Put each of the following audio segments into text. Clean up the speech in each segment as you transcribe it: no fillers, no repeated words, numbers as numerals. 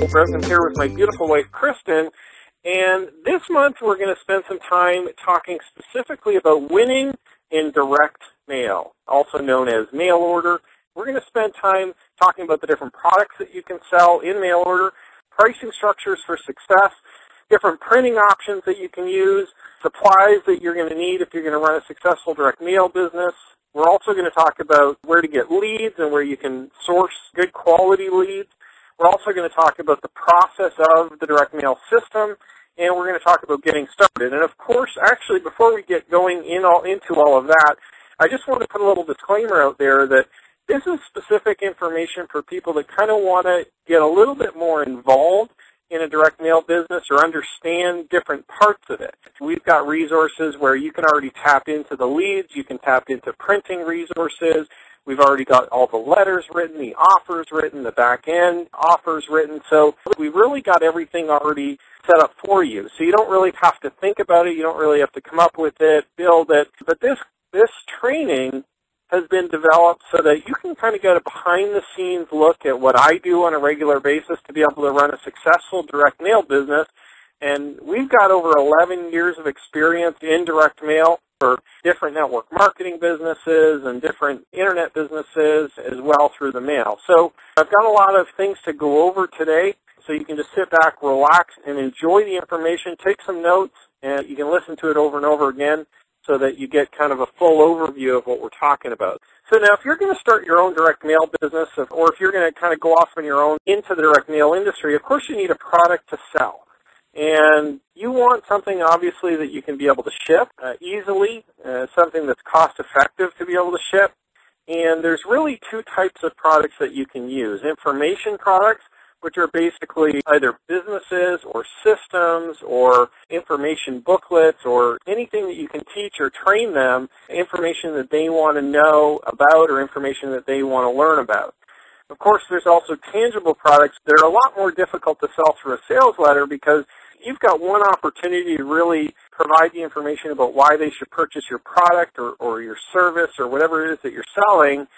Goldberg. I'm here with my beautiful wife, Kristen, and this month we're going to spend some time talking specifically about winning in direct mail, also known as mail order. We're going to spend time talking about the different products that you can sell in mail order, pricing structures for success, different printing options that you can use, supplies that you're going to need if you're going to run a successful direct mail business. We're also going to talk about where to get leads and where you can source good quality leads. We're also going to talk about the process of the direct mail system, and we're going to talk about getting started. And of course, actually, before we get going into all of that, I just want to put a little disclaimer out there that this is specific information for people that kind of want to get a little bit more involved in a direct mail business or understand different parts of it. We've got resources where you can already tap into the leads, you can tap into printing resources. We've already got all the letters written, the offers written, the back end offers written. So we've really got everything already set up for you. So you don't really have to think about it, you don't really have to come up with it, build it. But this training has been developed so that you can kind of get a behind-the-scenes look at what I do on a regular basis to be able to run a successful direct mail business. And we've got over 11 years of experience in direct mail for different network marketing businesses and different internet businesses as well through the mail. So I've got a lot of things to go over today, so you can just sit back, relax, and enjoy the information, take some notes, and you can listen to it over and over again, so that you get kind of a full overview of what we're talking about. So now if you're going to start your own direct mail business, or if you're going to kind of go off on your own into the direct mail industry, of course you need a product to sell. And you want something, obviously, that you can be able to ship easily, something that's cost-effective to be able to ship. And there's really two types of products that you can use. Information products, which are basically either businesses or systems or information booklets or anything that you can teach or train them, information that they want to know about or information that they want to learn about. Of course, there's also tangible products that are a lot more difficult to sell through a sales letter because you've got one opportunity to really provide the information about why they should purchase your product or your service or whatever it is that you're selling.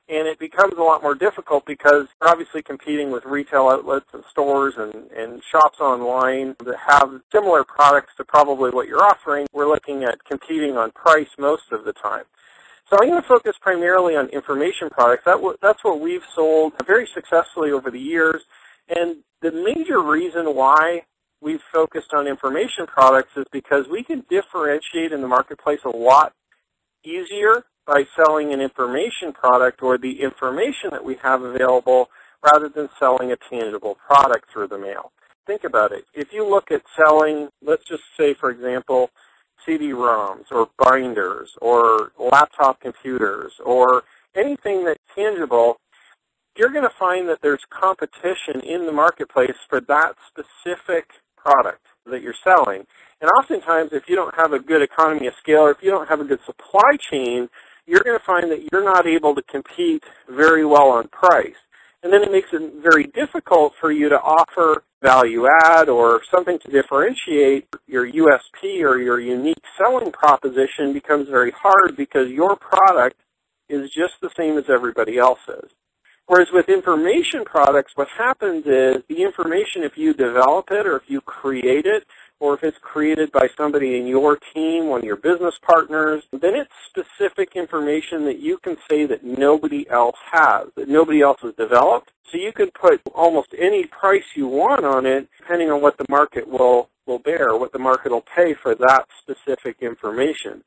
And it becomes a lot more difficult because you're obviously competing with retail outlets and stores and shops online that have similar products to probably what you're offering. We're looking at competing on price most of the time. So I'm going to focus primarily on information products. That's what we've sold very successfully over the years. And the major reason why we've focused on information products is because we can differentiate in the marketplace a lot easier by selling an information product or the information that we have available rather than selling a tangible product through the mail. Think about it. If you look at selling, let's just say, for example, CD-ROMs or binders or laptop computers or anything that's tangible, you're going to find that there's competition in the marketplace for that specific product that you're selling. And oftentimes, if you don't have a good economy of scale or if you don't have a good supply chain, you're going to find that you're not able to compete very well on price. And then it makes it very difficult for you to offer value add or something to differentiate. Your USP or your unique selling proposition becomes very hard because your product is just the same as everybody else's. Whereas with information products, what happens is the information, if you develop it or if you create it, or if it's created by somebody in your team, one of your business partners, then it's specific information that you can say that nobody else has, that nobody else has developed. So you can put almost any price you want on it, depending on what the market will bear, what the market will pay for that specific information.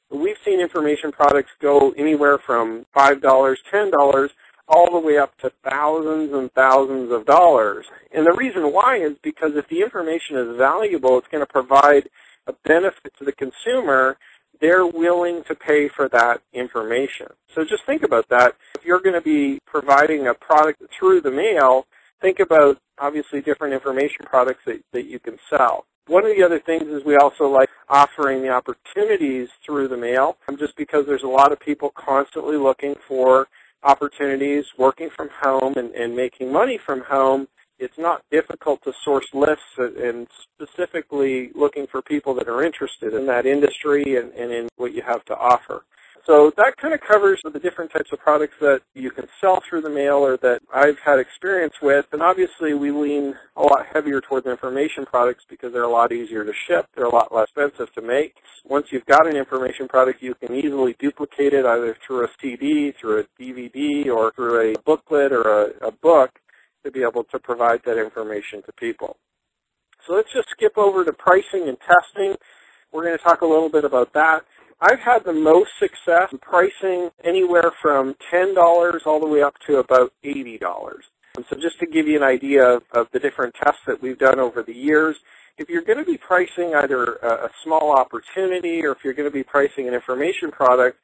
We've seen information products go anywhere from $5, $10, all the way up to thousands and thousands of dollars. And the reason why is because if the information is valuable, it's going to provide a benefit to the consumer, they're willing to pay for that information. So just think about that. If you're going to be providing a product through the mail, think about, obviously, different information products that you can sell. One of the other things is we also like offering the opportunities through the mail, just because there's a lot of people constantly looking for opportunities, working from home and making money from home. It's not difficult to source lists and specifically looking for people that are interested in that industry and in what you have to offer. So that kind of covers the different types of products that you can sell through the mail or that I've had experience with. And obviously we lean a lot heavier towards information products because they're a lot easier to ship. They're a lot less expensive to make. Once you've got an information product, you can easily duplicate it either through a CD, through a DVD, or through a booklet or a book to be able to provide that information to people. So let's just skip over to pricing and testing. We're going to talk a little bit about that. I've had the most success in pricing anywhere from $10 all the way up to about $80. And so just to give you an idea of the different tests that we've done over the years, if you're going to be pricing either a small opportunity or if you're going to be pricing an information product,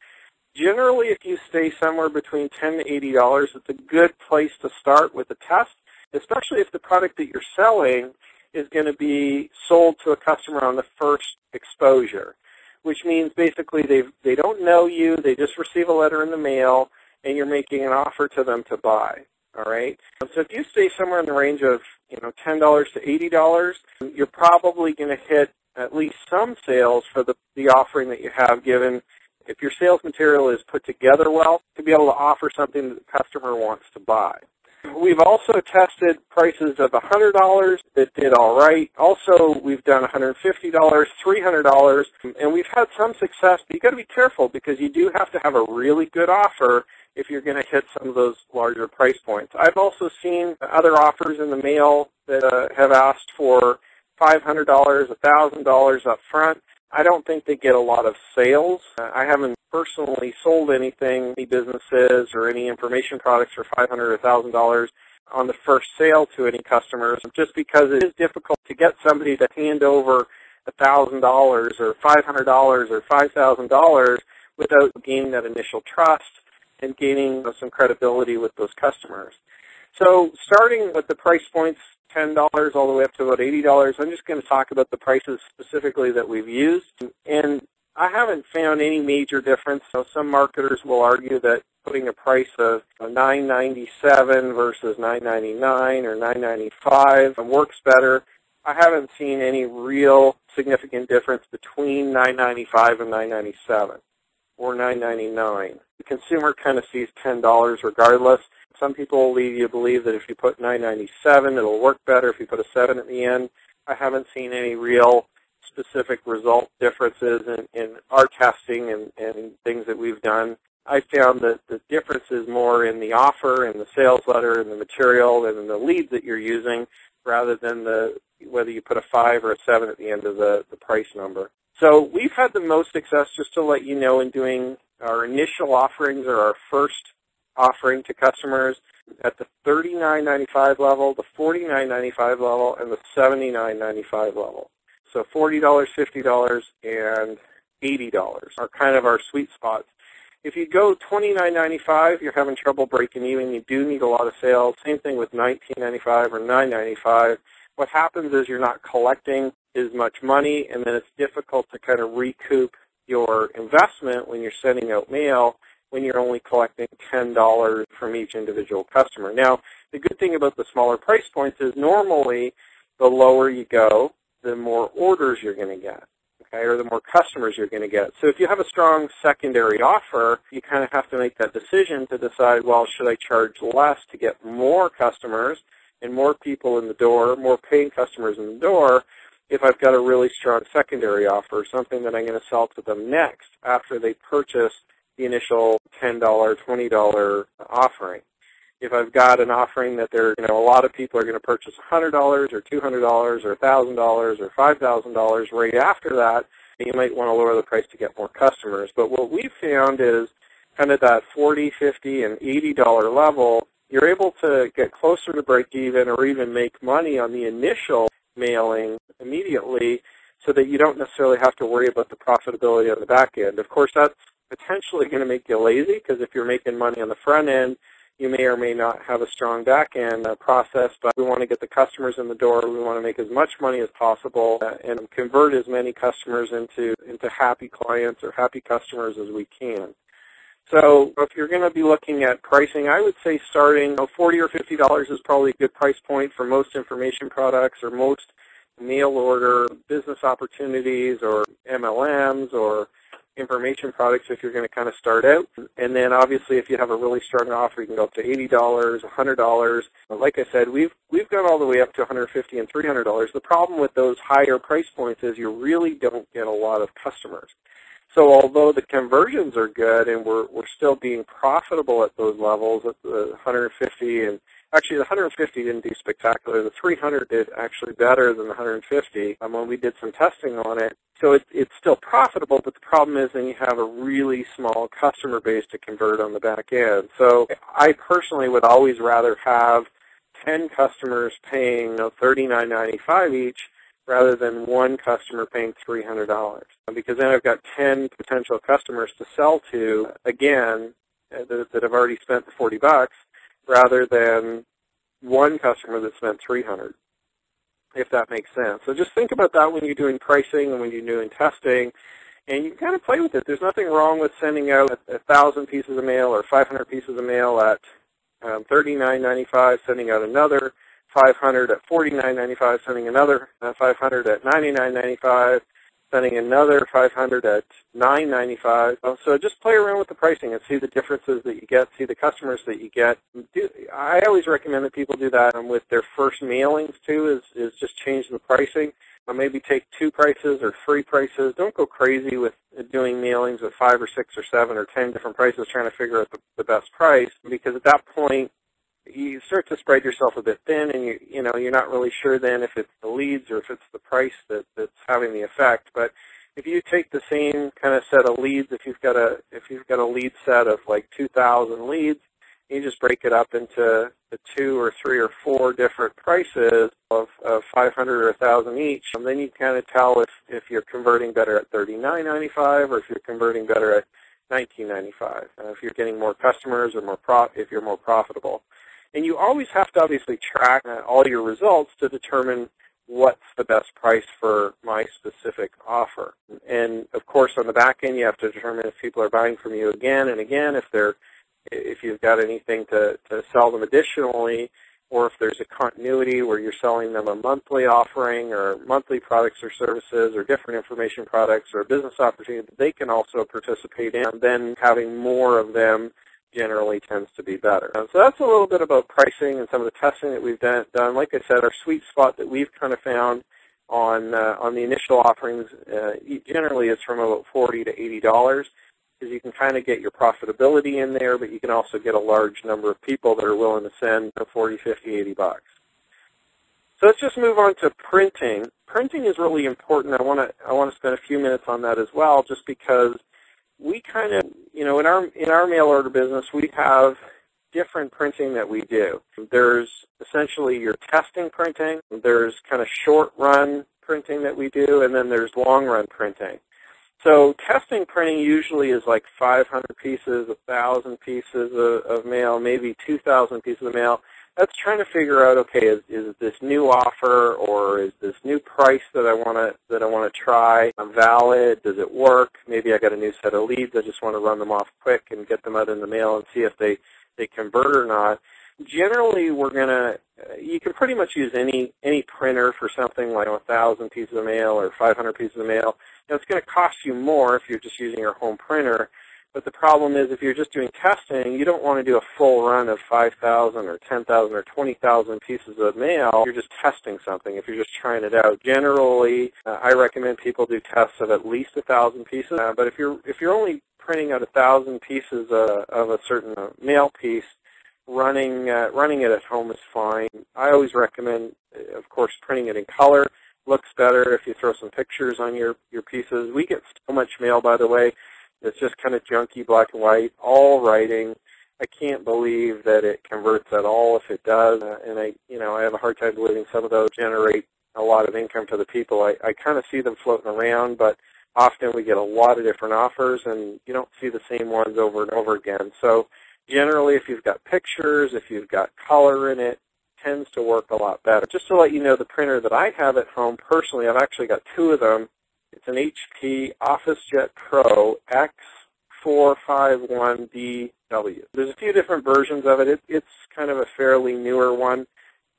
generally if you stay somewhere between $10 to $80, it's a good place to start with a test, especially if the product that you're selling is going to be sold to a customer on the first exposure, which means basically they don't know you, they just receive a letter in the mail, and you're making an offer to them to buy. All right. So if you stay somewhere in the range of $10 to $80, you're probably going to hit at least some sales for the offering that you have, given if your sales material is put together well to be able to offer something that the customer wants to buy. We've also tested prices of $100 that did all right. Also, we've done $150, $300, and we've had some success, but you've got to be careful because you do have to have a really good offer if you're going to hit some of those larger price points. I've also seen other offers in the mail that have asked for $500, $1,000 up front. I don't think they get a lot of sales. I haven't personally sold anything, any businesses or any information products for $500 or $1,000 on the first sale to any customers, just because it is difficult to get somebody to hand over $1,000 or $500 or $5,000 without gaining that initial trust and gaining some credibility with those customers. So starting with the price points, $10 all the way up to about $80, I'm just going to talk about the prices specifically that we've used. And I haven't found any major difference. So some marketers will argue that putting a price of $9.97 versus $9.99 or $9.95 works better. I haven't seen any real significant difference between $9.95 and $9.97 or $9.99. The consumer kind of sees $10 regardless. Some people will lead you to believe that if you put $9.97, it'll work better if you put a 7 at the end. I haven't seen any real specific result differences in our testing and things that we've done. I found that the difference is more in the offer and the sales letter and the material and in the leads that you're using rather than whether you put a 5 or a 7 at the end of the price number. So we've had the most success, just to let you know, in doing our initial offerings or our first offering to customers at the $39.95 level, the $49.95 level, and the $79.95 level. So $40, $50, and $80 are kind of our sweet spots. If you go $29.95, you're having trouble breaking even. You do need a lot of sales. Same thing with $19.95 or $9.95. What happens is you're not collecting as much money, and then it's difficult to kind of recoup your investment when you're sending out mail when you're only collecting $10 from each individual customer. Now, the good thing about the smaller price points is normally the lower you go, the more orders you're going to get, okay, or the more customers you're going to get. So if you have a strong secondary offer, you kind of have to make that decision to decide, well, should I charge less to get more customers and more people in the door, more paying customers in the door, if I've got a really strong secondary offer, something that I'm going to sell to them next after they purchase the initial $10, $20 offering. If I've got an offering that a lot of people are going to purchase $100 or $200 or $1,000 or $5,000 right after that, you might want to lower the price to get more customers. But what we've found is kind of that $40, $50, and $80 level, you're able to get closer to break even or even make money on the initial mailing immediately so that you don't necessarily have to worry about the profitability on the back end. Of course, that's potentially going to make you lazy because if you're making money on the front end, you may or may not have a strong back-end process, but we want to get the customers in the door. We want to make as much money as possible and convert as many customers into happy clients or happy customers as we can. So if you're going to be looking at pricing, I would say starting $40 or $50 is probably a good price point for most information products or most mail order business opportunities or MLMs or information products if you're going to kind of start out. And then obviously if you have a really strong offer, you can go up to $80, $100. Like I said, we've gone all the way up to $150 and $300. The problem with those higher price points is you really don't get a lot of customers. So although the conversions are good and we're still being profitable at those levels, at the 150, and actually the 150 didn't do spectacular. The 300 did actually better than the 150 when we did some testing on it. So it's still profitable, but the problem is then you have a really small customer base to convert on the back end. So I personally would always rather have 10 customers paying $39.95 each rather than one customer paying $300, because then I've got 10 potential customers to sell to, again, that have already spent the $40, rather than one customer that spent $300, if that makes sense. So just think about that when you're doing pricing and when you're doing testing, and you kind of play with it. There's nothing wrong with sending out 1,000 pieces of mail or 500 pieces of mail at $39.95, sending out another 500 at $49.95, sending another 500 at $99.95, sending another 500 at $9.95. So just play around with the pricing and see the differences that you get, see the customers that you get. I always recommend that people do that with their first mailings too, is just change the pricing. Maybe take 2 prices or 3 prices. Don't go crazy with doing mailings with 5 or 6 or 7 or 10 different prices trying to figure out the best price, because at that point you start to spread yourself a bit thin, and you're not really sure then if it's the leads or if it's the price that's having the effect. But if you take the same kind of set of leads, if you've got a lead set of like 2,000 leads, you just break it up into the 2 or 3 or 4 different prices of 500 or 1,000 each, and then you kind of tell if you're converting better at $39.95 or if you're converting better at $19.95. If you're getting more customers or if you're more profitable. And you always have to obviously track all your results to determine what's the best price for my specific offer. And of course, on the back end, you have to determine if people are buying from you again and again, if you've got anything to sell them additionally, or if there's a continuity where you're selling them a monthly offering or monthly products or services or different information products or a business opportunity that they can also participate in, and then having more of them generally tends to be better. So that's a little bit about pricing and some of the testing that we've done. Like I said, our sweet spot that we've kind of found on the initial offerings generally is from about $40 to $80, because you can kind of get your profitability in there, but you can also get a large number of people that are willing to send $40, $50, $80. So let's just move on to printing. Printing is really important. I want to spend a few minutes on that as well, just because we kind of, in our mail order business, we have different printing that we do. There's essentially your testing printing, there's kind of short run printing that we do, and then there's long run printing. So testing printing usually is like 500 pieces, 1,000 pieces of mail, maybe 2,000 pieces of mail. That's trying to figure out, okay, is this new offer or is this new price that I want to try valid? Does it work? Maybe I got a new set of leads. I just want to run them off quick and get them out in the mail and see if they convert or not. Generally, you can pretty much use any printer for something like 1,000 pieces of mail or 500 pieces of mail. Now, it's going to cost you more if you're just using your home printer. But the problem is, if you're just doing testing, you don't want to do a full run of 5,000 or 10,000 or 20,000 pieces of mail. You're just testing something if you're just trying it out. Generally, I recommend people do tests of at least 1,000 pieces. But if you're only printing out 1,000 pieces of a certain mail piece, running it at home is fine. I always recommend, of course, printing it in color. Looks better if you throw some pictures on your pieces. We get so much mail, by the way. It's just kind of junky, black and white, all writing. I can't believe that it converts at all if it does. And I have a hard time believing some of those generate a lot of income to the people. I kind of see them floating around, but often we get a lot of different offers, and you don't see the same ones over and over again. So generally, if you've got pictures, if you've got color in it, tends to work a lot better. Just to let you know, the printer that I have at home, personally, I've actually got 2 of them. It's an HP OfficeJet Pro X451DW. There's a few different versions of it. It's kind of a fairly newer one.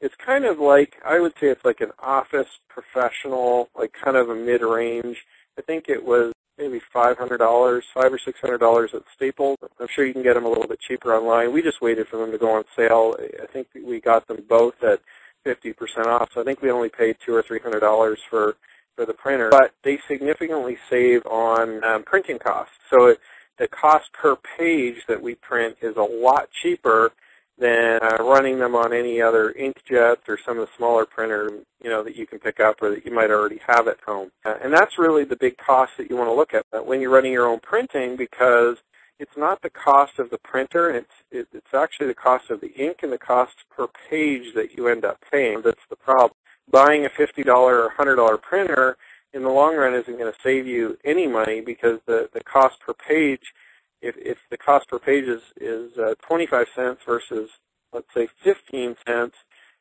It's kind of like, I would say it's like an Office Professional, like kind of a mid-range. I think it was maybe $500, $500 or $600 at Staples. I'm sure you can get them a little bit cheaper online. We just waited for them to go on sale. I think we got them both at 50% off, so I think we only paid $200 or $300 for the printer. But they significantly save on printing costs. So the cost per page that we print is a lot cheaper than running them on any other inkjet or some of the smaller printers, that you can pick up or that you might already have at home. And that's really the big cost that you want to look at when you're running your own printing, because it's not the cost of the printer, it's actually the cost of the ink and the cost per page that you end up paying. That's the problem. Buying a $50 or $100 printer in the long run isn't going to save you any money, because the cost per page, if the cost per page is 25 cents versus, let's say, 15 cents,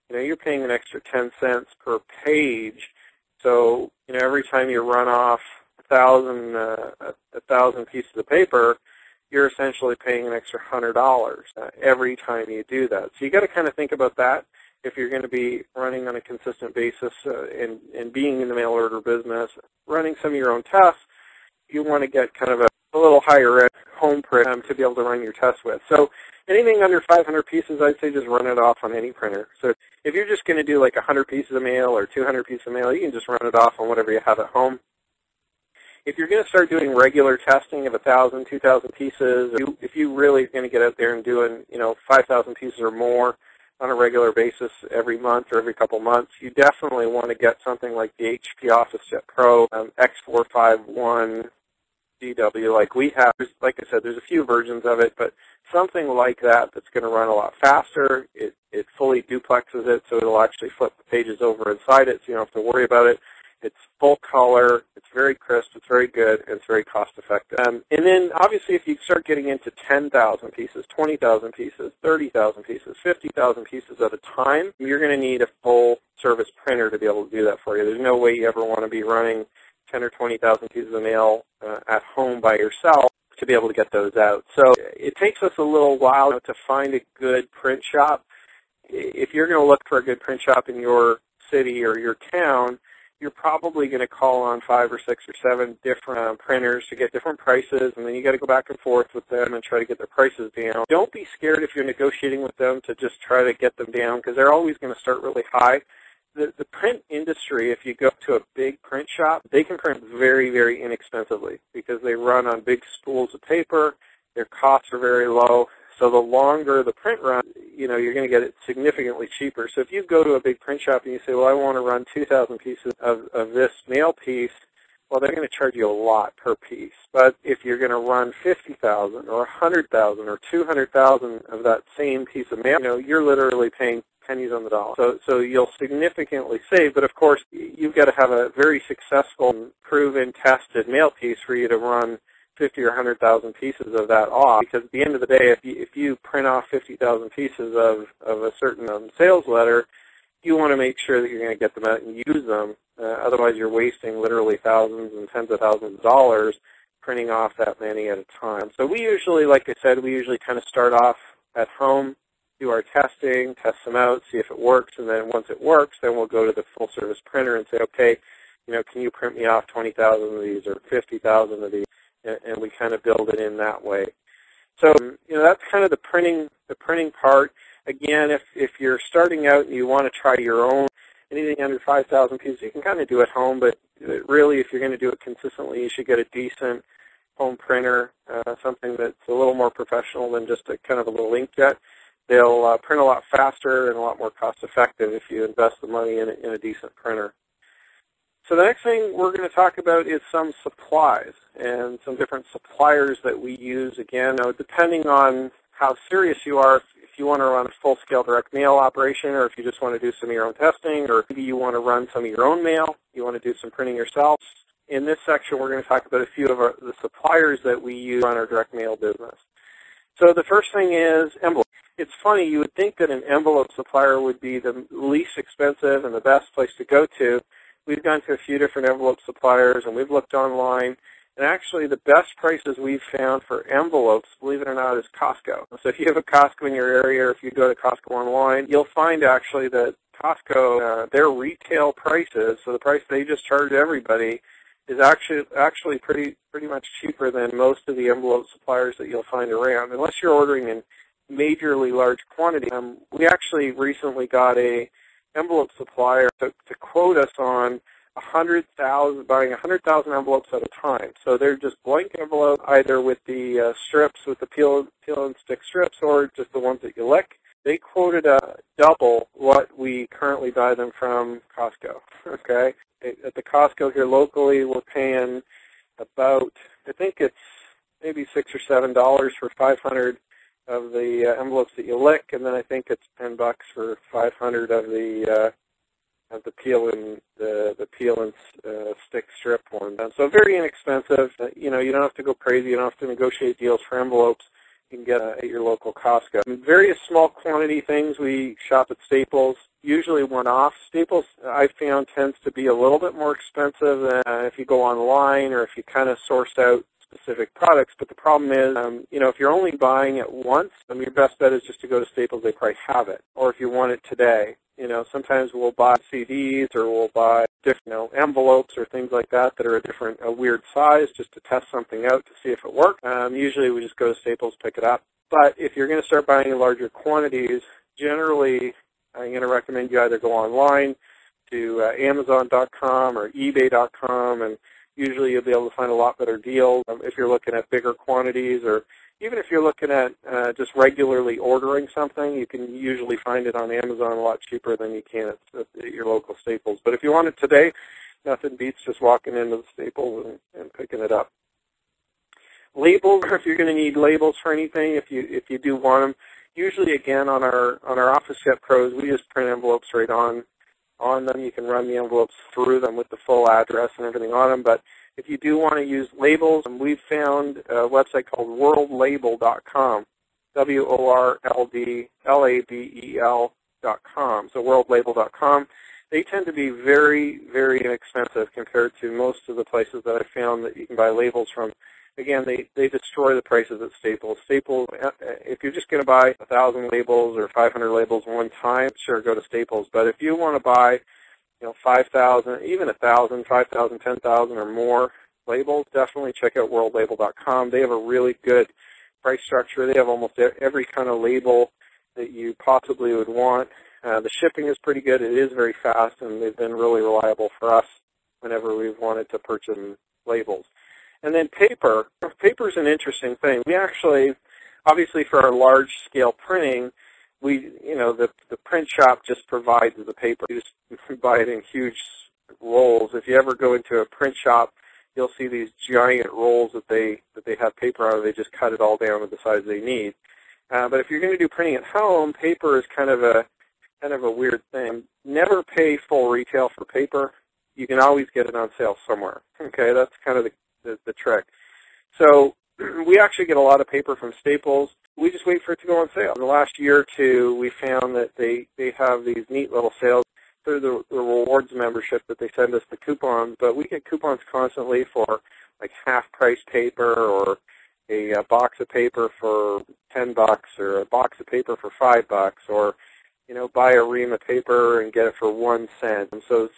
you're paying an extra 10 cents per page. So, every time you run off a thousand pieces of paper, you're essentially paying an extra $100 every time you do that. So you got to kind of think about that if you're going to be running on a consistent basis and being in the mail order business, running some of your own tests. You want to get kind of a little higher end home print to be able to run your tests with. So anything under 500 pieces, I'd say just run it off on any printer. So if you're just going to do like 100 pieces of mail or 200 pieces of mail, you can just run it off on whatever you have at home. If you're going to start doing regular testing of 1,000, 2,000 pieces, if you really are going to get out there and doing, 5,000 pieces or more on a regular basis every month or every couple months, you definitely want to get something like the HP OfficeJet Pro X451 DW like we have. Like I said, there's a few versions of it, but something like that that's going to run a lot faster. It fully duplexes it, so it'll actually flip the pages over inside it, so you don't have to worry about it. It's full color, it's very crisp, it's very good, and it's very cost effective. And then obviously if you start getting into 10,000 pieces, 20,000 pieces, 30,000 pieces, 50,000 pieces at a time, you're going to need a full service printer to be able to do that for you. There's no way you ever want to be running 10 or 20,000 pieces of mail at home by yourself to be able to get those out. So it takes us a little while to find a good print shop. If you're going to look for a good print shop in your city or your town, you're probably going to call on 5 or 6 or 7 different printers to get different prices, and then you got to go back and forth with them and try to get their prices down. Don't be scared if you're negotiating with them to just try to get them down, because they're always going to start really high. The print industry, if you go to a big print shop, they can print very, very inexpensively because they run on big spools of paper. Their costs are very low. So the longer the print run, you're going to get it significantly cheaper. So if you go to a big print shop and you say, well, I want to run 2,000 pieces of this mail piece, well, they're going to charge you a lot per piece. But if you're going to run 50,000 or 100,000 or 200,000 of that same piece of mail, you're literally paying pennies on the dollar. So you'll significantly save, but of course you've got to have a very successful, proven, tested mail piece for you to run 50 or 100,000 pieces of that off, because at the end of the day, if you print off 50,000 pieces of a certain sales letter, you want to make sure that you're going to get them out and use them. Otherwise, you're wasting literally thousands and tens of thousands of dollars printing off that many at a time. So we usually, like I said, kind of start off at home, do our testing, test them out, see if it works, and then once it works, then we'll go to the full-service printer and say, okay, can you print me off 20,000 of these or 50,000 of these? And we kind of build it in that way. So, that's kind of the printing part. Again, if you're starting out and you want to try your own, anything under 5,000 pieces, you can kind of do at home, but really, if you're going to do it consistently, you should get a decent home printer, something that's a little more professional than just a kind of a little inkjet. They'll print a lot faster and a lot more cost-effective if you invest the money in a decent printer. So the next thing we're going to talk about is some supplies and some different suppliers that we use. Again, depending on how serious you are, if you want to run a full-scale direct mail operation, or if you just want to do some of your own testing, or maybe you want to run some of your own mail, you want to do some printing yourself. In this section, we're going to talk about a few of the suppliers that we use on our direct mail business. So the first thing is envelopes. It's funny, you would think that an envelope supplier would be the least expensive and the best place to go to. We've gone to a few different envelope suppliers, and we've looked online, and actually the best prices we've found for envelopes, believe it or not, is Costco. So if you have a Costco in your area, or if you go to Costco online, you'll find actually that Costco, their retail prices, so the price they just charge everybody, is actually pretty much cheaper than most of the envelope suppliers that you'll find around, unless you're ordering in majorly large quantity. We actually recently got a envelope supplier to quote us on buying 100,000 envelopes at a time. So they're just blank envelopes, either with the strips, with the peel and stick strips, or just the ones that you lick. They quoted double what we currently buy them from Costco. Okay, at the Costco here locally, we're paying about, I think it's maybe $6 or $7 for 500 of the envelopes that you lick, and then I think it's $10 for 500 of the peel and stick strip one. So very inexpensive. You don't have to go crazy. You don't have to negotiate deals for envelopes. You can get at your local Costco. Various small quantity things we shop at Staples, usually one-off. Staples, I found, tends to be a little bit more expensive than if you go online or if you kind of source out specific products. But the problem is, if you're only buying it once, your best bet is just to go to Staples. They probably have it. Or if you want it today, sometimes we'll buy CDs or we'll buy different, envelopes or things like that are a weird size just to test something out to see if it works. Usually we just go to Staples, pick it up. But if you're going to start buying in larger quantities, generally I'm going to recommend you either go online to Amazon.com or eBay.com, and usually you'll be able to find a lot better deals if you're looking at bigger quantities, or even if you're looking at just regularly ordering something, you can usually find it on Amazon a lot cheaper than you can at your local Staples. But if you want it today, nothing beats just walking into the Staples and picking it up. Labels, if you're going to need labels for anything, if you do want them, usually again on our OfficeJet Pros, we just print envelopes right on them. You can run the envelopes through them with the full address and everything on them. But if you do want to use labels, we've found a website called worldlabel.com, WORLDLABEL.com, so worldlabel.com. They tend to be very, very inexpensive compared to most of the places that I've found that you can buy labels from. Again, they destroy the prices at Staples. Staples, if you're just going to buy 1,000 labels or 500 labels one time, sure, go to Staples. But if you want to buy 5,000, even 1,000, 5,000, 10,000 or more labels, definitely check out worldlabel.com. They have a really good price structure. They have almost every kind of label that you possibly would want. The shipping is pretty good. It is very fast, and they've been really reliable for us whenever we've wanted to purchase labels. And then paper. Paper is an interesting thing. We actually, obviously for our large-scale printing, the print shop just provides the paper. You just buy it in huge rolls. If you ever go into a print shop, you'll see these giant rolls that they have paper out of. They just cut it all down to the size they need. But if you're going to do printing at home, paper is kind of a weird thing. Never pay full retail for paper. You can always get it on sale somewhere. Okay, that's kind of the trick. So we actually get a lot of paper from Staples. We just wait for it to go on sale. In the last year or two, we found that they have these neat little sales through the rewards membership that they send us the coupons, but we get coupons constantly for like half-price paper or a box of paper for $10 or a box of paper for $5 or, buy a ream of paper and get it for 1 cent. And so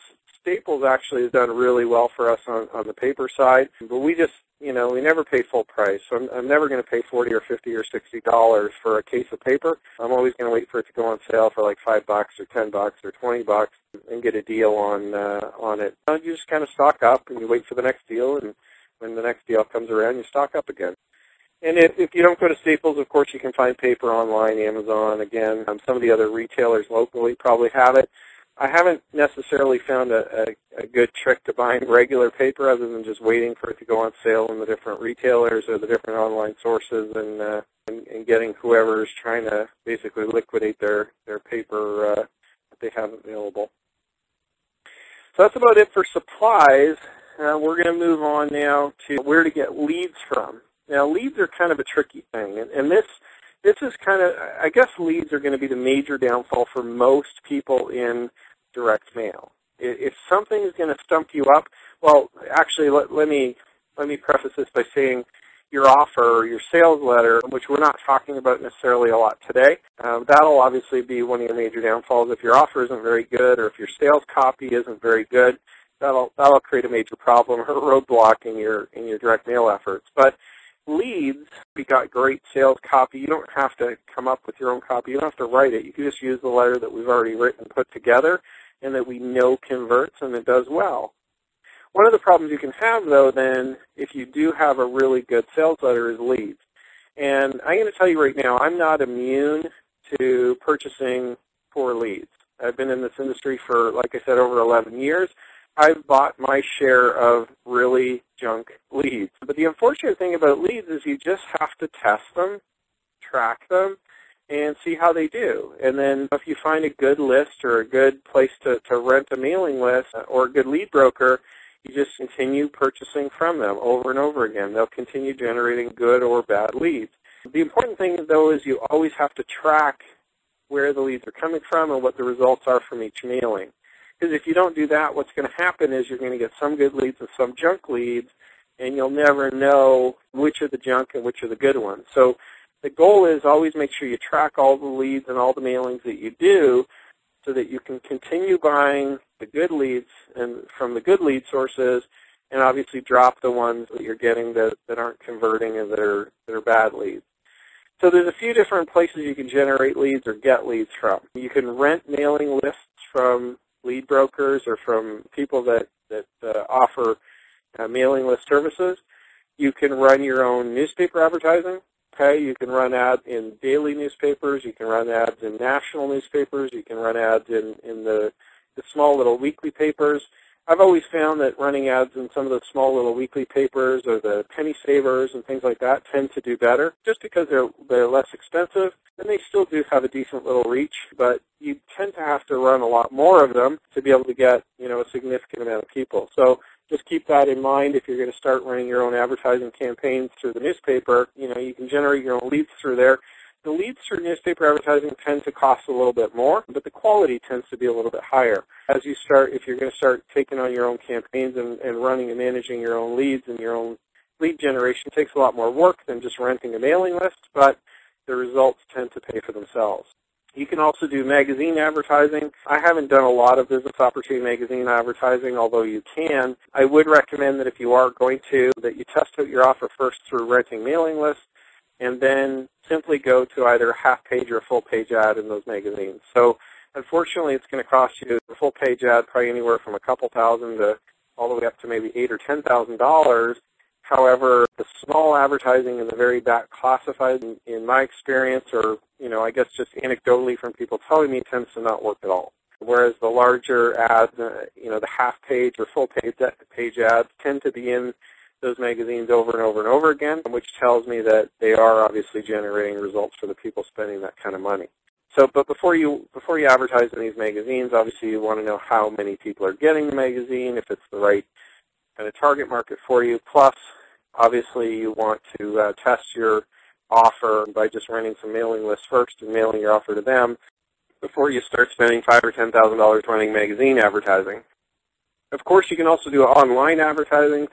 Staples actually has done really well for us on the paper side, but we just, we never pay full price. So I'm never going to pay $40 or $50 or $60 for a case of paper. I'm always going to wait for it to go on sale for like $5 or $10 or $20 and get a deal on it. You just kind of stock up and you wait for the next deal, and when the next deal comes around, you stock up again. And if you don't go to Staples, of course, you can find paper online, Amazon, again. Some of the other retailers locally probably have it. I haven't necessarily found a good trick to buying regular paper other than just waiting for it to go on sale in the different retailers or the different online sources and getting whoever is trying to basically liquidate their paper that they have available. So that's about it for supplies. We're going to move on now to where to get leads from. Now, leads are kind of a tricky thing, and this is kind of, I guess leads are going to be the major downfall for most people in direct mail. If something is going to stump you up, well, actually, let me preface this by saying your offer or your sales letter, which we're not talking about necessarily a lot today, that'll obviously be one of your major downfalls. If your offer isn't very good or if your sales copy isn't very good, that'll create a major problem or roadblock in your direct mail efforts. But leads, we got great sales copy. You don't have to come up with your own copy. You don't have to write it. You can just use the letter that we've already written and put together and that we know converts and it does well. One of the problems you can have, though, then, if you do have a really good sales letter, is leads. And I'm going to tell you right now, I'm not immune to purchasing for leads. I've been in this industry for, like I said, over 11 years. I've bought my share of really junk leads. But the unfortunate thing about leads is you just have to test them, track them, and see how they do. And then if you find a good list or a good place to rent a mailing list or a good lead broker, you just continue purchasing from them over and over again. They'll continue generating good or bad leads. The important thing, though, is you always have to track where the leads are coming from and what the results are from each mailing. Because if you don't do that, what's going to happen is you're going to get some good leads and some junk leads, and you'll never know which are the junk and which are the good ones. So the goal is always make sure you track all the leads and all the mailings that you do so that you can continue buying the good leads and from the good lead sources and obviously drop the ones that you're getting that aren't converting and that are bad leads. So there's a few different places you can generate leads or get leads from. You can rent mailing lists from lead brokers or from people that offer mailing list services. You can run your own newspaper advertising. Okay, you can run ads in daily newspapers. You can run ads in national newspapers. You can run ads in the small little weekly papers. I've always found that running ads in some of the small little weekly papers or the penny savers and things like that tend to do better just because they're less expensive, and they still do have a decent little reach, but you tend to have to run a lot more of them to be able to get, a significant amount of people. So just keep that in mind if you're going to start running your own advertising campaigns through the newspaper. You can generate your own leads through there. The leads through newspaper advertising tend to cost a little bit more, but the quality tends to be a little bit higher. If you're going to start taking on your own campaigns and running and managing your own leads and your own lead generation, takes a lot more work than just renting a mailing list, but the results tend to pay for themselves. You can also do magazine advertising. I haven't done a lot of Business Opportunity Magazine advertising, although you can. I would recommend that if you are going to, that you test out your offer first through renting mailing lists, and then simply go to either a half-page or a full-page ad in those magazines. So, unfortunately, it's going to cost you a full-page ad probably anywhere from a couple thousand to all the way up to maybe $8,000 or $10,000. However, the small advertising in the very back classified, in my experience, or I guess just anecdotally from people telling me, tends to not work at all. Whereas the larger ads, the half-page or full-page ads tend to be in those magazines over and over and over again, which tells me that they are obviously generating results for the people spending that kind of money. So, but before you advertise in these magazines, obviously you want to know how many people are getting the magazine, if it's the right kind of target market for you. Plus, obviously you want to test your offer by just running some mailing lists first and mailing your offer to them before you start spending $5,000 or $10,000 running magazine advertising. Of course, you can also do online advertising.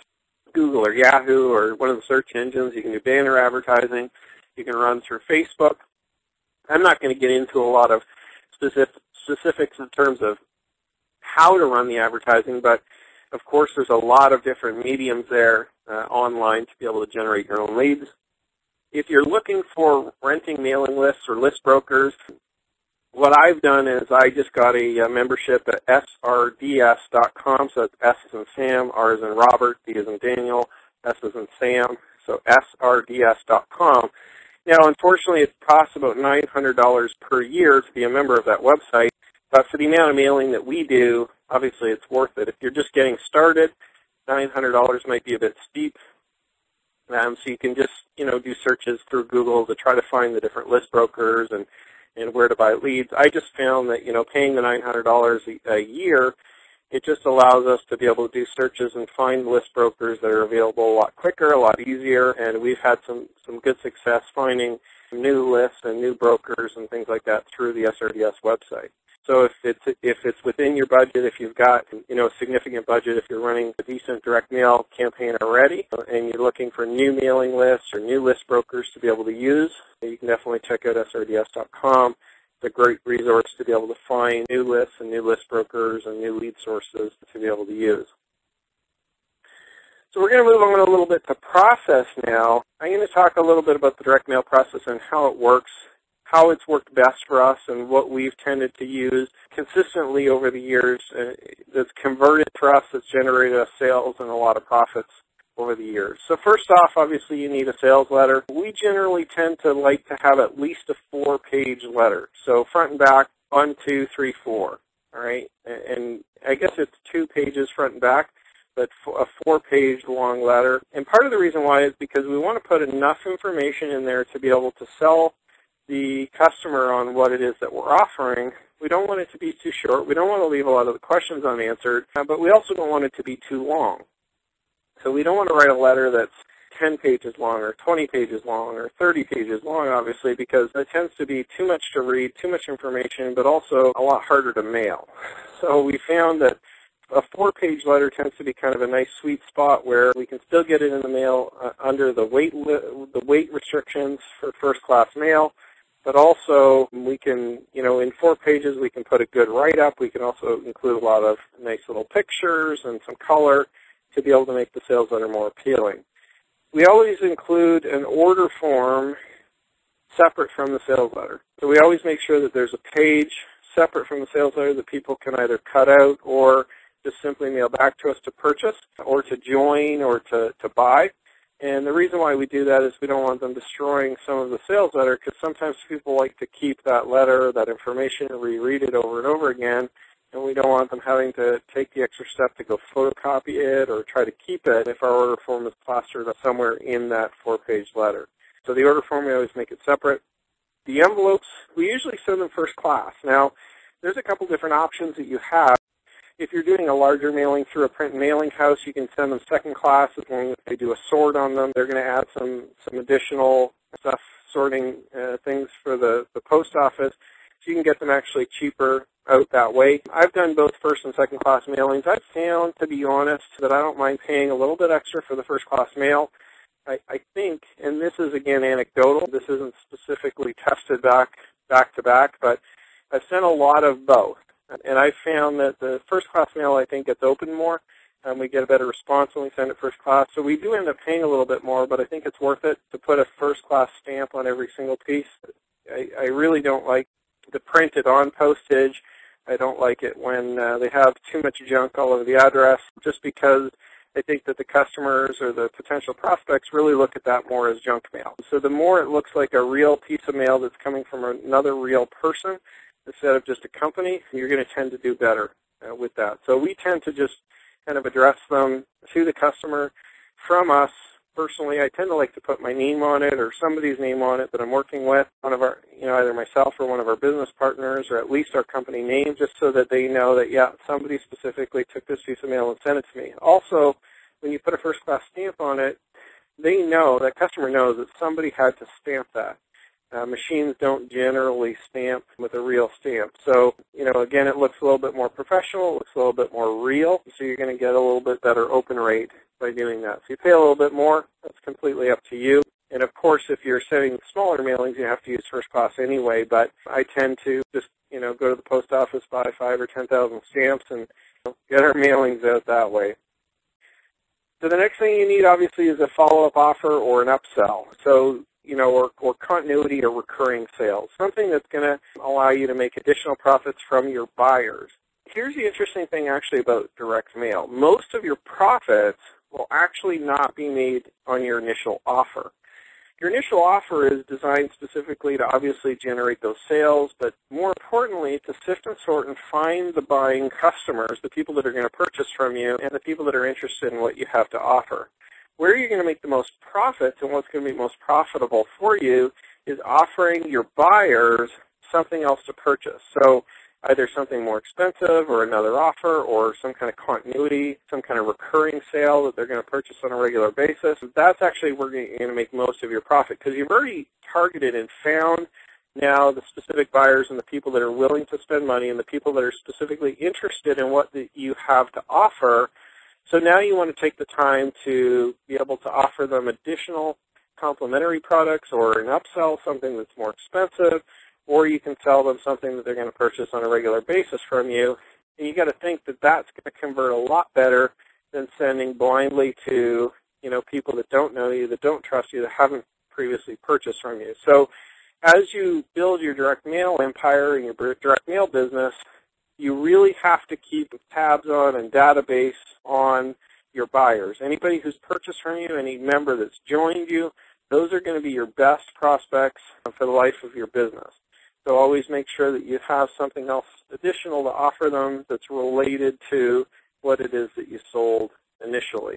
Google or Yahoo or one of the search engines. You can do banner advertising. You can run through Facebook. I'm not going to get into a lot of specifics in terms of how to run the advertising, but of course there's a lot of different mediums there online to be able to generate your own leads. If you're looking for renting mailing lists or list brokers, what I've done is I just got a membership at srds.com, so it's S as in Sam, R as in Robert, D as in Daniel, S as in Sam, so srds.com. Now, unfortunately, it costs about $900 per year to be a member of that website, but for the amount of mailing that we do, obviously it's worth it. If you're just getting started, $900 might be a bit steep, so you can just, do searches through Google to try to find the different list brokers and where to buy leads. I just found that, paying the $900 a year, it just allows us to be able to do searches and find list brokers that are available a lot quicker, a lot easier, and we've had some good success finding new lists and new brokers and things like that through the SRDS website. So if it's within your budget, if you've got a significant budget, if you're running a decent direct mail campaign already, and you're looking for new mailing lists or new list brokers to be able to use, you can definitely check out srds.com It's a great resource to be able to find new lists and new list brokers and new lead sources to be able to use. So we're going to move on a little bit to process now. I'm going to talk a little bit about the direct mail process and how it works, how it's worked best for us, and what we've tended to use consistently over the years that's converted for us, that's generated us sales and a lot of profits over the years. So first off, obviously you need a sales letter. We generally tend to like to have at least a 4-page letter. So front and back, 1, 2, 3, 4. All right, and I guess it's 2 pages front and back, but a 4-page long letter. And part of the reason why is because we want to put enough information in there to be able to sell the customer on what it is that we're offering. We don't want it to be too short. We don't want to leave a lot of the questions unanswered, but we also don't want it to be too long. So we don't want to write a letter that's 10 pages long or 20 pages long or 30 pages long, obviously, because it tends to be too much to read, too much information, but also a lot harder to mail. So we found that a 4-page letter tends to be kind of a nice sweet spot where we can still get it in the mail under the weight restrictions for first-class mail, but also we can, in 4 pages we can put a good write-up. We can also include a lot of nice little pictures and some color to be able to make the sales letter more appealing. We always include an order form separate from the sales letter. So we always make sure that there's a page separate from the sales letter that people can either cut out or just simply mail back to us to purchase or to join or to buy. And the reason why we do that is we don't want them destroying some of the sales letter, because sometimes people like to keep that letter, that information, and reread it over and over again, and we don't want them having to take the extra step to go photocopy it or try to keep it if our order form is plastered somewhere in that 4-page letter. So the order form, we always make it separate. The envelopes, we usually send them first class. Now, there's a couple different options that you have. If you're doing a larger mailing through a print and mailing house, you can send them second class as long as they do a sort on them. They're going to add some additional stuff, sorting things for the post office, so you can get them actually cheaper out that way. I've done both first and second class mailings. I've found, to be honest, that I don't mind paying a little bit extra for the first class mail. I think, and this is again anecdotal, this isn't specifically tested back to back, but I've sent a lot of both. And I found that the first class mail, I think, gets opened more, and we get a better response when we send it first class. So we do end up paying a little bit more, but I think it's worth it to put a first class stamp on every single piece. I really don't like the printed on postage. I don't like it when they have too much junk all over the address, just because I think that the customers or the potential prospects really look at that more as junk mail. So the more it looks like a real piece of mail that's coming from another real person instead of just a company, you're going to tend to do better with that. So we tend to just kind of address them to the customer from us. Personally, I tend to like to put my name on it or somebody's name on it that I'm working with, one of our, either myself or one of our business partners, or at least our company name, just so that they know that, yeah, somebody specifically took this piece of mail and sent it to me. Also, when you put a first-class stamp on it, they know, that customer knows that somebody had to stamp that. Machines don't generally stamp with a real stamp. So, again, it looks a little bit more professional, it looks a little bit more real, so you're going to get a little bit better open rate by doing that. So you pay a little bit more, that's completely up to you. And of course, if you're sending smaller mailings, you have to use first class anyway, but I tend to just, go to the post office, buy 5,000 or 10,000 stamps and get our mailings out that way. So the next thing you need, obviously, is a follow-up offer or an upsell. So, or continuity or recurring sales, something that's going to allow you to make additional profits from your buyers. Here's the interesting thing actually about direct mail. Most of your profits will actually not be made on your initial offer. Your initial offer is designed specifically to obviously generate those sales, but more importantly, to sift and sort and find the buying customers, the people that are going to purchase from you, and the people that are interested in what you have to offer. Where you're going to make the most profits and what's going to be most profitable for you is offering your buyers something else to purchase. So either something more expensive or another offer or some kind of continuity, some kind of recurring sale that they're going to purchase on a regular basis. That's actually where you're going to make most of your profit, because you've already targeted and found now the specific buyers and the people that are willing to spend money and the people that are specifically interested in what you have to offer. So now you want to take the time to be able to offer them additional complementary products or an upsell, something that's more expensive, or you can sell them something that they're going to purchase on a regular basis from you. And you got to think that that's going to convert a lot better than sending blindly to, people that don't know you, that don't trust you, that haven't previously purchased from you. So as you build your direct mail empire and your direct mail business, you really have to keep tabs on and database on your buyers. Anybody who's purchased from you, any member that's joined you, those are going to be your best prospects for the life of your business. So always make sure that you have something else additional to offer them that's related to what it is that you sold initially.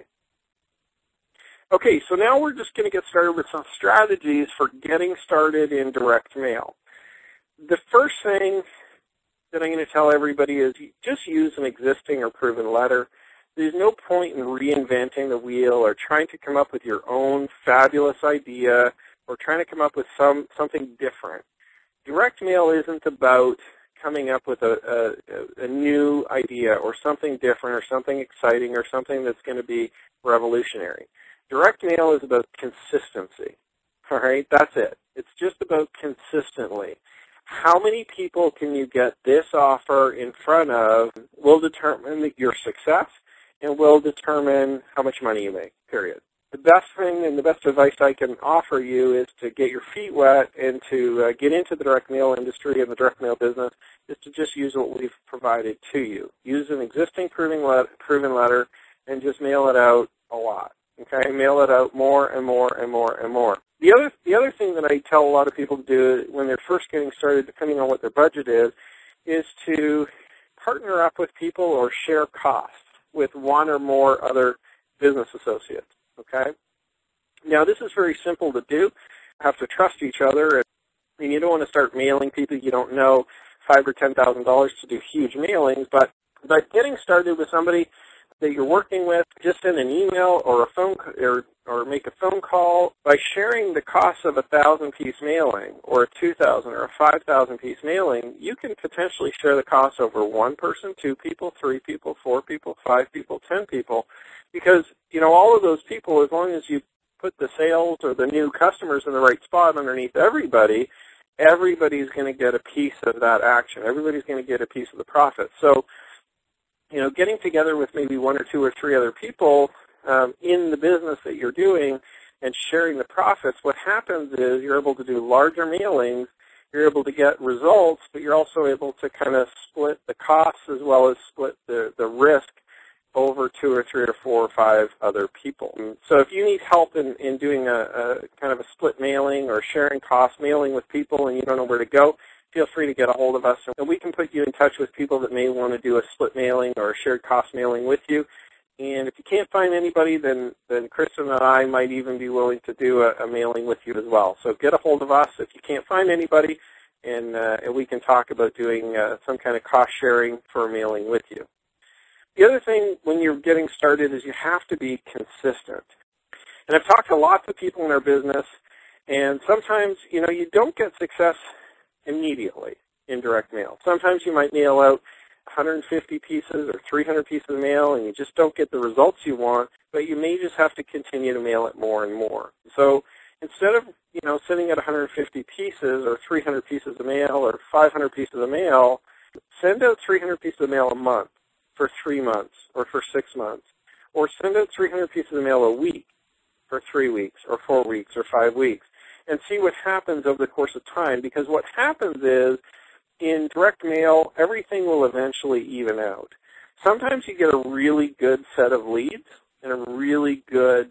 Okay, so now we're just going to get started with some strategies for getting started in direct mail. The first thing that I'm going to tell everybody is just use an existing or proven letter. There's no point in reinventing the wheel or trying to come up with your own fabulous idea or trying to come up with something different. Direct mail isn't about coming up with a new idea or something different or something exciting or something that's going to be revolutionary. Direct mail is about consistency. All right, that's it. It's just about consistently. How many people can you get this offer in front of will determine your success and will determine how much money you make, period. The best thing and the best advice I can offer you is to get your feet wet and to get into the direct mail industry and the direct mail business is to just use what we've provided to you. Use an existing proven letter and just mail it out a lot. Okay, mail it out more and more and more and more. The other thing that I tell a lot of people to do when they're first getting started, depending on what their budget is to partner up with people or share costs with one or more other business associates. Okay? Now, this is very simple to do. You have to trust each other, and you don't want to start mailing people you don't know $5,000 or $10,000 to do huge mailings, but getting started with somebody that you're working with, just send an email or a phone or make a phone call. By sharing the cost of a 1,000-piece mailing or a 2,000 or a 5,000-piece mailing, you can potentially share the cost over one person, 2 people, 3 people, 4 people, 5 people, 10 people, because all of those people, as long as you put the sales or the new customers in the right spot underneath everybody's going to get a piece of that action. Everybody's going to get a piece of the profit. So getting together with maybe 1 or 2 or 3 other people in the business that you're doing and sharing the profits, what happens is you're able to do larger mailings, you're able to get results, but you're also able to kind of split the costs as well as split the risk over 2 or 3 or 4 or 5 other people. So if you need help in doing a kind of a split mailing or sharing cost mailing with people and you don't know where to go, feel free to get a hold of us, and we can put you in touch with people that may want to do a split mailing or a shared cost mailing with you. And if you can't find anybody, then Kristen and I might even be willing to do a mailing with you as well. So get a hold of us if you can't find anybody, and we can talk about doing some kind of cost sharing for a mailing with you. The other thing when you're getting started is you have to be consistent. And I've talked to lots of people in our business, and sometimes, you don't get success immediately in direct mail. Sometimes you might mail out 150 pieces or 300 pieces of mail and you just don't get the results you want, but you may just have to continue to mail it more and more. So instead of, sending out 150 pieces or 300 pieces of mail or 500 pieces of mail, send out 300 pieces of mail a month for 3 months or for 6 months, or send out 300 pieces of mail a week for 3 weeks or 4 weeks or 5 weeks. And see what happens over the course of time, because what happens is in direct mail, everything will eventually even out. Sometimes you get a really good set of leads and a really good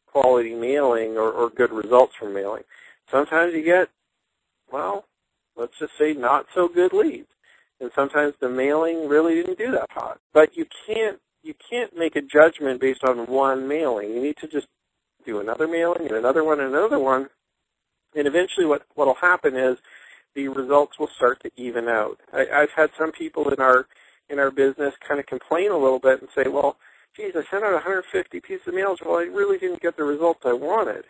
quality mailing or good results from mailing. Sometimes you get, let's just say not so good leads. And sometimes the mailing really didn't do that hot. But you can't make a judgment based on one mailing. You need to just do another mailing and another one and another one. And eventually what will happen is the results will start to even out. I've had some people in our business kind of complain a little bit and say, well, geez, I sent out 150 pieces of mails. Well, I really didn't get the results I wanted.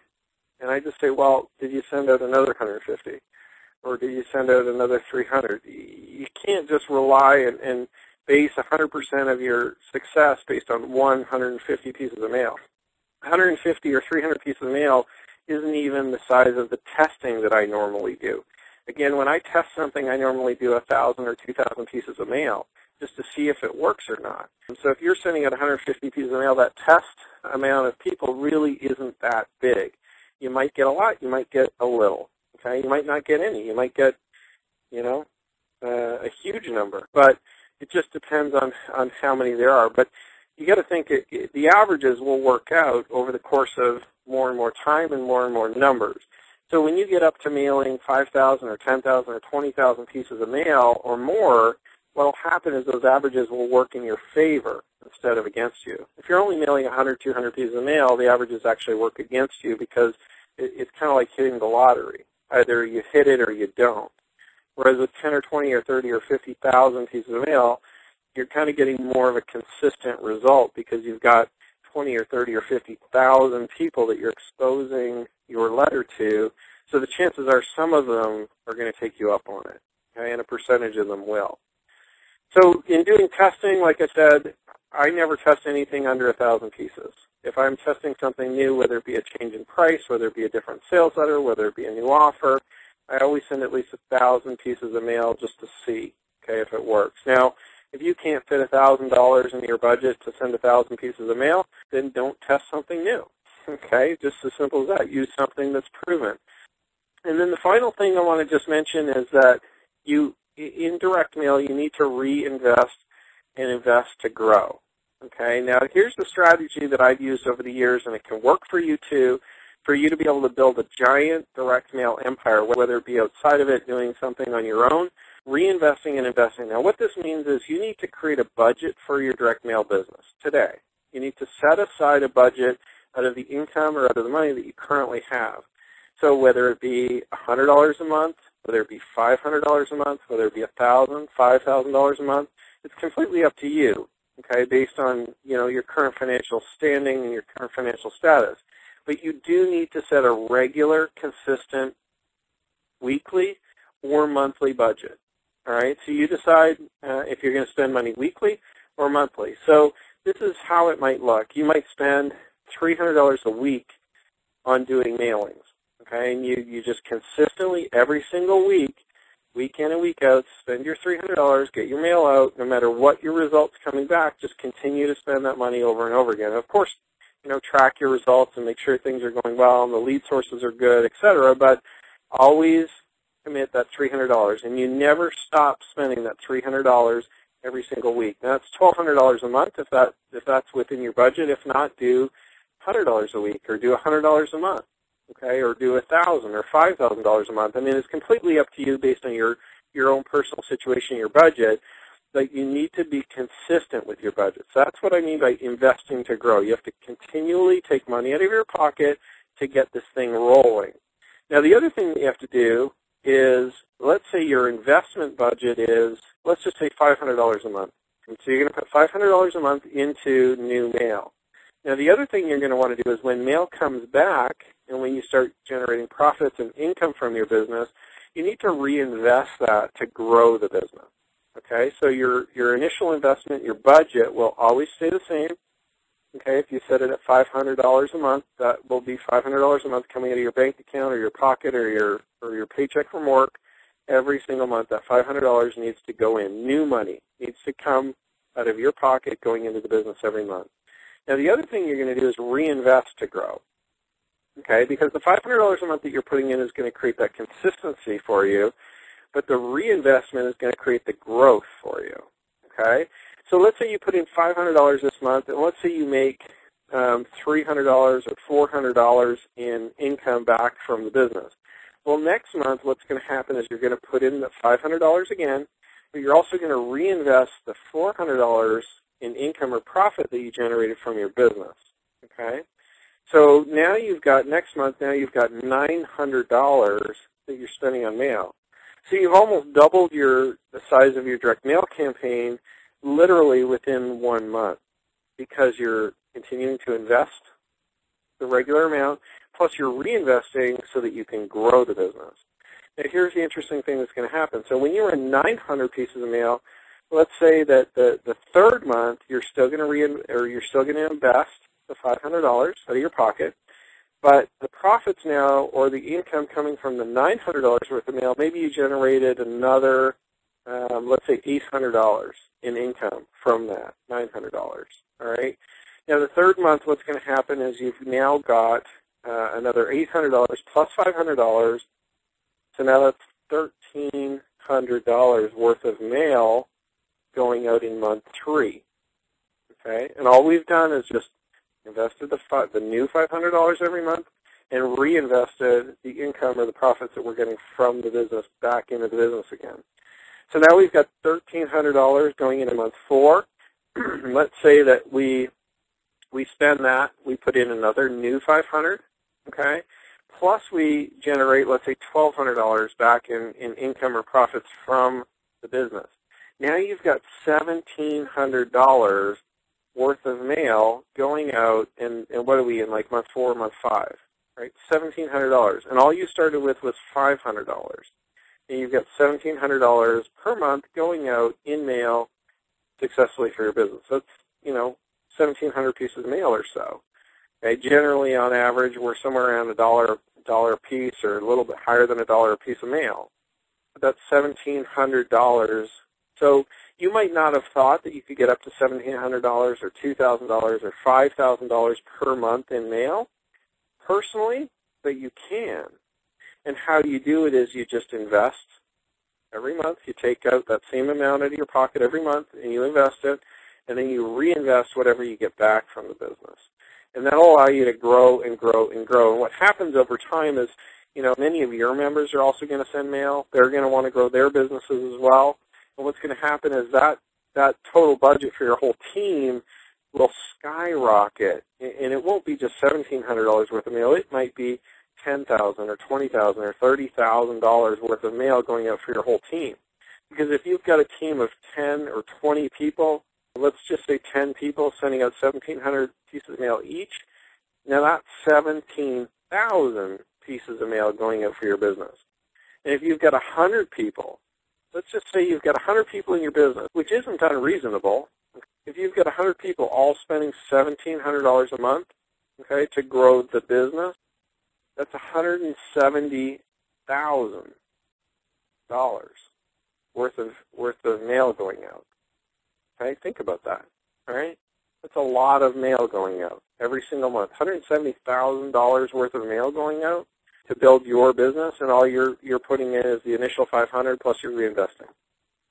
And I just say, well, did you send out another 150? Or did you send out another 300? You can't just rely and base 100% of your success based on 150 pieces of mail. 150 or 300 pieces of mail isn't even the size of the testing that I normally do. Again, when I test something, I normally do 1,000 or 2,000 pieces of mail just to see if it works or not. And so if you're sending out 150 pieces of mail, that test amount of people really isn't that big. You might get a lot, you might get a little. Okay, you might not get any. You might get, a huge number. But it just depends on how many there are. But you got to think the averages will work out over the course of more and more time and more numbers. So when you get up to mailing 5,000 or 10,000 or 20,000 pieces of mail or more, what will happen is those averages will work in your favor instead of against you. If you're only mailing 100, 200 pieces of mail, the averages actually work against you because it's kind of like hitting the lottery. Either you hit it or you don't. Whereas with 10 or 20 or 30 or 50,000 pieces of mail, you're kind of getting more of a consistent result because you've got 20 or 30 or 50,000 people that you're exposing your letter to. So the chances are some of them are going to take you up on it, okay, and a percentage of them will. So in doing testing, like I said, I never test anything under 1,000 pieces. If I'm testing something new, whether it be a change in price, whether it be a different sales letter, whether it be a new offer, I always send at least 1,000 pieces of mail just to see, okay, if it works. Now, if you can't fit $1,000 in your budget to send 1,000 pieces of mail, then don't test something new, okay? Just as simple as that. Use something that's proven. And then the final thing I want to just mention is that in direct mail, you need to reinvest and invest to grow, okay? Now, here's the strategy that I've used over the years, and it can work for you too, for you to be able to build a giant direct mail empire, whether it be outside of it, doing something on your own, reinvesting and investing. Now, what this means is you need to create a budget for your direct mail business today. You need to set aside a budget out of the income or out of the money that you currently have. So whether it be $100 a month, whether it be $500 a month, whether it be $1,000, $5,000 a month, it's completely up to you, okay, based on, your current financial standing and your current financial status. But you do need to set a regular, consistent, weekly or monthly budget. All right, so you decide if you're going to spend money weekly or monthly. So this is how it might look. You might spend $300 a week on doing mailings, okay? And you just consistently, every single week in and week out, spend your $300, get your mail out. No matter what your results coming back, just continue to spend that money over and over again. And of course, track your results and make sure things are going well and the lead sources are good, etc. But always commit that $300, and you never stop spending that $300 every single week. Now, that's $1,200 a month if that's within your budget. If not, do $100 a week or do $100 a month, okay, or do $1,000 or $5,000 a month. I mean, it's completely up to you based on your own personal situation, your budget, but you need to be consistent with your budget. So that's what I mean by investing to grow. You have to continually take money out of your pocket to get this thing rolling. Now, the other thing that you have to do is, let's say your investment budget is, let's just say $500 a month. And so you're going to put $500 a month into new mail. Now, the other thing you're going to want to do is when mail comes back and when you start generating profits and income from your business, you need to reinvest that to grow the business. Okay, so your initial investment, your budget will always stay the same. Okay, if you set it at $500 a month, that will be $500 a month coming out of your bank account or your pocket or your paycheck from work every single month. That $500 needs to go in. New money needs to come out of your pocket going into the business every month. Now, the other thing you're going to do is reinvest to grow. Okay, because the $500 a month that you're putting in is going to create that consistency for you, but the reinvestment is going to create the growth for you. Okay? So let's say you put in $500 this month, and let's say you make $300 or $400 in income back from the business. Well, next month what's going to happen is you're going to put in the $500 again, but you're also going to reinvest the $400 in income or profit that you generated from your business. Okay? So now next month you've got $900 that you're spending on mail. So you've almost doubled the size of your direct mail campaign literally within 1 month because you're continuing to invest the regular amount, plus you're reinvesting so that you can grow the business. Now, here's the interesting thing that's going to happen. So when you're in 900 pieces of mail, let's say that the third month you're still going to invest the $500 out of your pocket, But the profits now, or the income coming from the $900 worth of mail, maybe you generated another, let's say $800 in income from that $900, all right? Now, the third month, what's going to happen is you've now got another $800 plus $500, so now that's $1,300 worth of mail going out in month 3, okay? And all we've done is just invested the new $500 every month and reinvested the income or the profits that we're getting from the business back into the business again. So now we've got $1,300 going into month 4. Let's say that we spend that, we put in another new $500, okay? Plus we generate, let's say, $1,200 back in income or profits from the business. Now you've got $1,700 worth of mail going out, and what are we in, like month 4 or month 5, right? $1,700. And all you started with was $500. And you've got $1,700 per month going out in mail successfully for your business. So it's, 1,700 pieces of mail or so. Okay? Generally, on average, we're somewhere around $1 a piece or a little bit higher than $1 a piece of mail. But that's $1,700. So you might not have thought that you could get up to $1,700 or $2,000 or $5,000 per month in mail personally, but you can. And how you do it is you just invest every month. You take out that same amount out of your pocket every month and you invest it, and then you reinvest whatever you get back from the business. And that will allow you to grow and grow and grow. And what happens over time is, many of your members are also going to send mail. They're going to want to grow their businesses as well. And what's going to happen is that total budget for your whole team will skyrocket. And it won't be just $1,700 worth of mail. It might be $10,000 or $20,000 or $30,000 worth of mail going out for your whole team. Because if you've got a team of 10 or 20 people, let's just say 10 people sending out 1,700 pieces of mail each, now that's 17,000 pieces of mail going out for your business. And if you've got 100 people, let's just say you've got 100 people in your business, which isn't unreasonable. If you've got 100 people all spending $1,700 a month, okay, to grow the business, that's $170,000 worth of mail going out. Okay, think about that. All right, that's a lot of mail going out every single month. $170,000 worth of mail going out to build your business, and all you're putting in is the initial $500 plus you're reinvesting.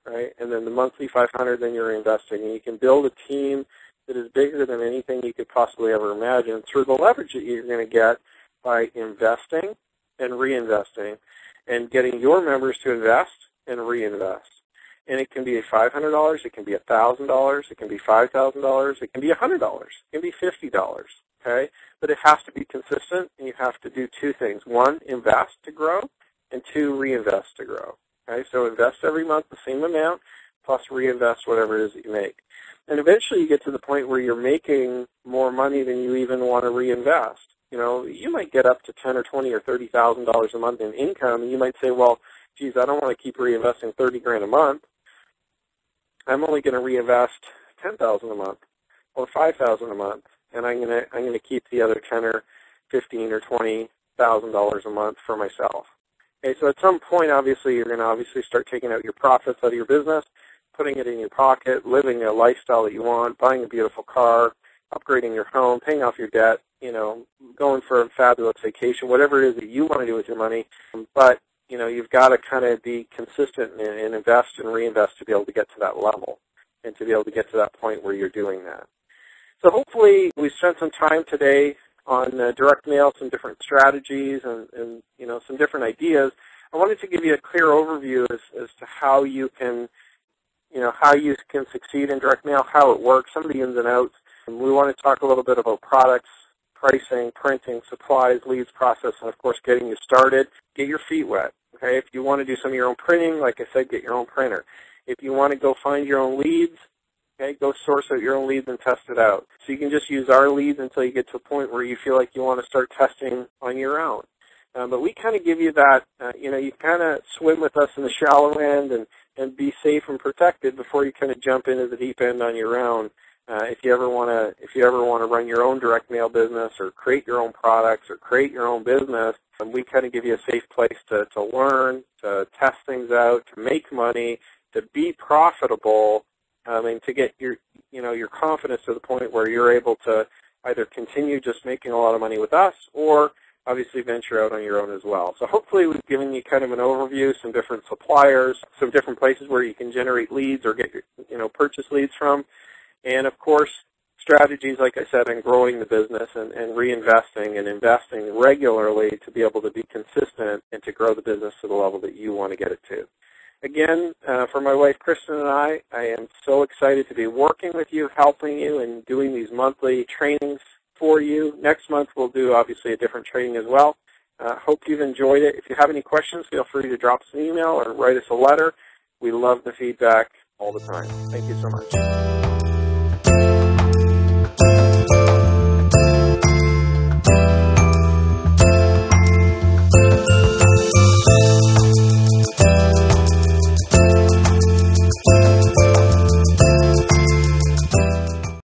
Right, and then the monthly $500, then you're investing, and you can build a team that is bigger than anything you could possibly ever imagine through the leverage that you're going to get by investing and reinvesting and getting your members to invest and reinvest. And it can be $500, it can be $1,000, it can be $5,000, it can be $100, it can be $50, okay? But it has to be consistent, and you have to do two things. One, invest to grow, and two, reinvest to grow. Okay? So invest every month the same amount, plus reinvest whatever it is that you make. And eventually you get to the point where you're making more money than you even want to reinvest. You might get up to $10,000 or $20,000 or $30,000 a month in income, and you might say, well, geez, I don't want to keep reinvesting $30,000 a month. I'm only going to reinvest $10,000 a month or $5,000 a month, and I'm going to keep the other $10,000 or $15,000 or $20,000 a month for myself. Okay, so at some point, obviously, you're going to start taking out your profits out of your business, putting it in your pocket, living a lifestyle that you want, buying a beautiful car, upgrading your home, paying off your debt, going for a fabulous vacation, whatever it is that you want to do with your money. But, you've got to kind of be consistent and invest and reinvest to be able to get to that level and to be able to get to that point where you're doing that. So hopefully we spent some time today on direct mail, some different strategies and some different ideas. I wanted to give you a clear overview as to how you can succeed in direct mail, how it works, some of the ins and outs. And we want to talk a little bit about products, pricing, printing, supplies, leads, process, and of course getting you started. Get your feet wet. Okay, if you want to do some of your own printing, like I said, get your own printer. If you want to go find your own leads, okay, go source out your own leads and test it out. So you can just use our leads until you get to a point where you feel like you want to start testing on your own. But we kind of give you that, you kind of swim with us in the shallow end and be safe and protected before you kind of jump into the deep end on your own If you ever want to run your own direct mail business or create your own products or create your own business, we kind of give you a safe place to learn, to test things out, to make money, to be profitable, and to get your confidence to the point where you're able to either continue just making a lot of money with us or obviously venture out on your own as well. So hopefully we've given you kind of an overview, some different suppliers, some different places where you can generate leads or get your, purchase leads from. And of course, strategies, like I said, in growing the business and reinvesting and investing regularly to be able to be consistent and to grow the business to the level that you want to get it to. Again, for my wife Kristen and I am so excited to be working with you, helping you, and doing these monthly trainings for you. Next month we'll do obviously a different training as well. Hope you've enjoyed it. If you have any questions, feel free to drop us an email or write us a letter. We love the feedback all the time. Thank you so much.